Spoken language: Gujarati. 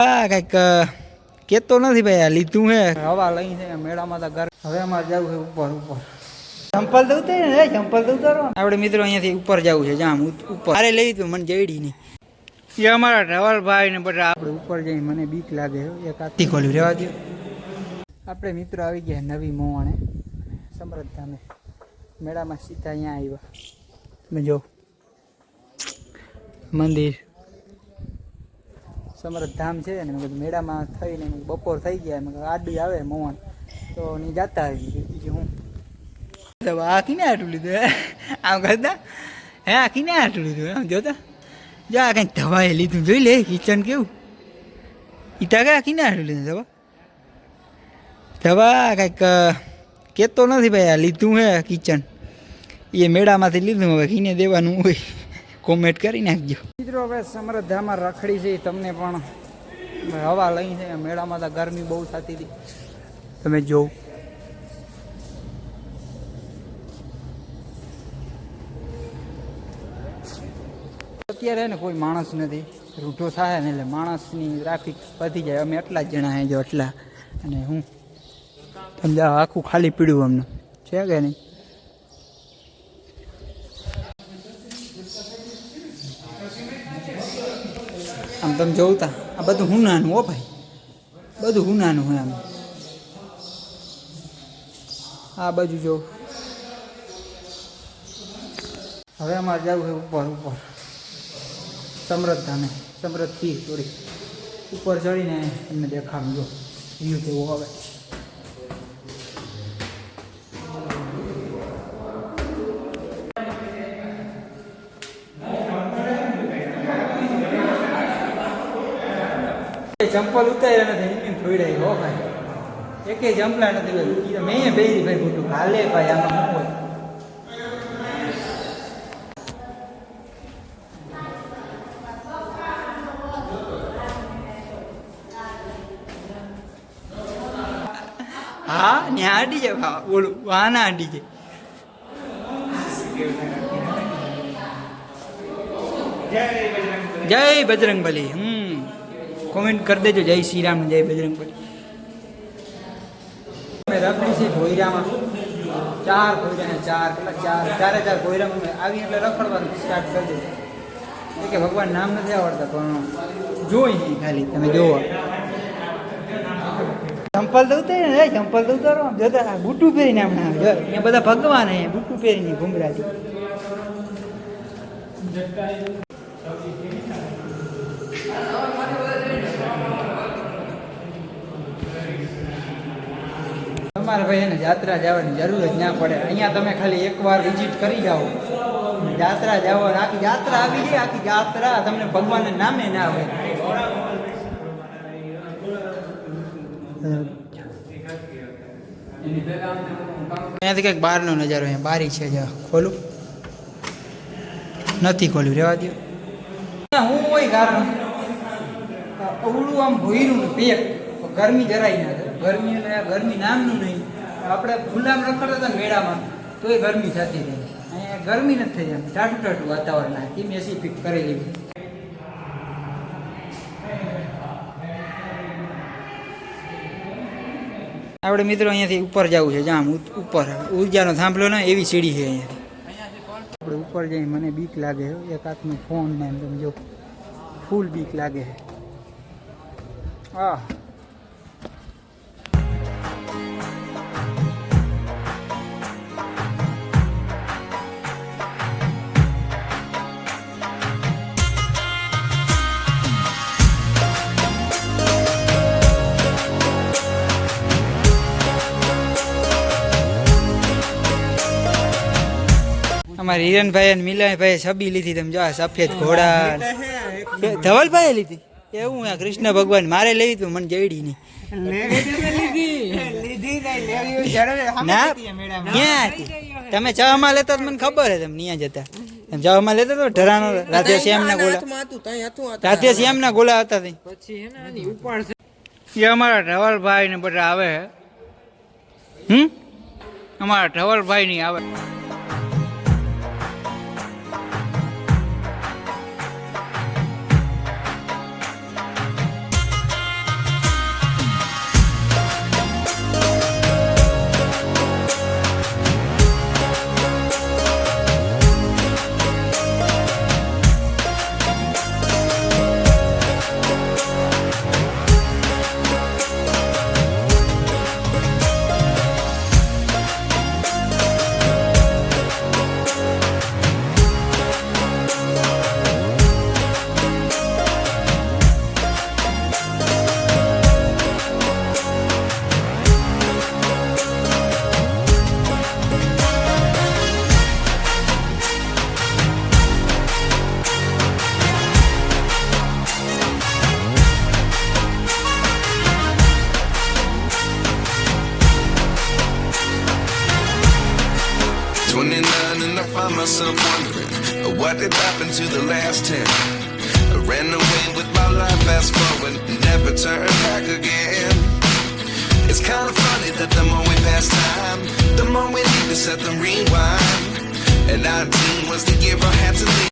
હા કંઈક કેતો નથી ભાઈ, આ લીધું હે હવા લઈ છે મેળામાં તો ઘર. હવે અમારે જવું છે ઉપર ઉપર. ચંપલ તો ઉતારે ને, ચંપલ તો ઉતારો. આપણે મિત્રો અહીંયાથી ઉપર જવું છે, જામ ઉપર. અરે લેવી તું મને જેડી નહીં. એ અમારા ધવલભાઈ ને બધા આપણે ઉપર જઈ, મને બીક લાગે એક હાથી ખોલ્યું રહેવા દો. આપણે મિત્રો આવી ગયા નવી મોવાણે સમૃદ્ધ ધામે. મેળામાં સીધા અહીંયા આવ્યા. તમે જો મંદિર સમૃદ્ધ ધામ છે ને, મેં કીધું મેળામાં થઈને બપોર થઈ ગયા, મેં આડી આવે મોહન તો ની જાતા આવી બીજું હું. આ કીને આટલું લીધું હે આમ કરતા હે, આ કીને આટલું લીધું આમ જોતા જા કંઈક ધવાએ લીધું જોઈ લે. કિચન કેવું ઈતા કયા કીને આટલું લીધું ધવા ધવા કંઈક કેતો નથી ભાઈ, આ લીધું હે કિચન એ મેળામાંથી લીધું. હવે કીને દેવાનું હોય કોમેન્ટ કરી નાખજો મિત્રો. હવે સમૃદ્ધામાં રખડી છે, તમને પણ હવા લઈ છે. મેળામાં તો ગરમી બહુ થતી હતી, તમે જોવ. અત્યારે ને કોઈ માણસ નથી, રૂઠો થાય ને એટલે માણસની ટ્રાફિક વધી જાય. અમે એટલા જ જણા હે જો એટલા, અને હું સમજા આખું ખાલી પીડ્યું અમને છે કે નહીં. આમ તમે જોતા આ બધું હુનાનું હો ભાઈ, બધું હુનાનું હોય આમ. આ બાજુ જોઉં. હવે અમારે જવું છે ઉપર ઉપર સમૃદ્ધ ધામે. સમૃદ્ધ પીર થોડી ઉપર ચડીને તમને દેખાડું જો વ્યૂ કેવો આવે. ચંપલ ઉતાર્યા નથી એમની થોડાય હો ભાઈ, એકે ચંપલા નથી ભાઈ. મેં પહેરી ભાઈ ખોટું હાલે ભાઈ આમાં શું હોય. હા ને આડી જાય બોલું વાના આડી જાય. જય બજરંગબલી. કોમેન્ટ કરી દેજો જય શ્રી રામ જય બજરંગબલી. અમે રખડી છે ભોયરામાં. ચાર ભોયરા, ચાર ચારે ભોયરામાં આવી એટલે રખડવાનું સ્ટાર્ટ કરી દેજો. કે ભગવાન નામ નથી આવડતા પણ જોઈ નહીં ખાલી તમે જોવો. ચંપલ તો ઉતારે ને, ચંપલ તો ઉતારો. જોતા બુટું પહેરીને આપણે અહીંયા બધા ભગવાન હે બુટું પહેરીને ઘુમરાથી. તમારે ભાઈ એને યાત્રા જવાની જરૂર જ ના પડે. અહીંયા તમે ખાલી એકવાર વિઝિટ કરી જાઓ, યાત્રા જાઓ, આખી યાત્રા આવી જાય. આખી યાત્રા તમને ભગવાનના નામે ના આવે. અહીંયાથી કંઈક બહારનો નજારો. અહીંયા બારી છે, જા ખોલું નથી ખોલ્યું રહેવા દો. હું હોય કારણ અવળું આમ ભોયરું ને પેક ગરમી જરાય ના થાય. ગરમી એટલે ગરમી નામનું નહીં. આપણે ખુલ્લામાં રખડતા હતા મેળામાં તો એ ગરમી થતી હતી. અહીંયા ગરમી નથી થઈ જાય, ટાટું ટાટું વાતાવરણ કેમ એસી ફિટ કરેલી. આપણે મિત્રો અહીંયાથી ઉપર જવું છે, જામ ઉપર ઉર્જાનો થાંભલો ને એવી સીડી છે અહીંયાથી. આપણે ઉપર જઈ મને બીક લાગે છે. એક હાથનો ફોન ને એમ તમે જો ફૂલ બીક લાગે છે. હા અમારે હિરણભાઈ અને મિલનભાઈ છબી લીધી. તમે જો સફેદ ઘોડા ધવલભાઈ લીધી. એવું કૃષ્ણ ભગવાન મારે લેવી તું મને જેડી નહીં. ના ક્યાં હતી તમે ચામાં લેતા મને ખબર હે. તમે ત્યાં જતા તમે ચામાં લેતા તો ઢરાનો રાધે શ્યામના ગોળા, રાધે શ્યામના ગોળા હતા. એ અમારા ધવલભાઈ ને બધા આવે. અમારા ધવલભાઈ ની આવે. myself wondering what did happen to the last 10. I ran away with my life, fast forward, never turn back again. It's kind of funny that the more we pass time, the more we need to set the rewind. And 19 was the year I had to leave.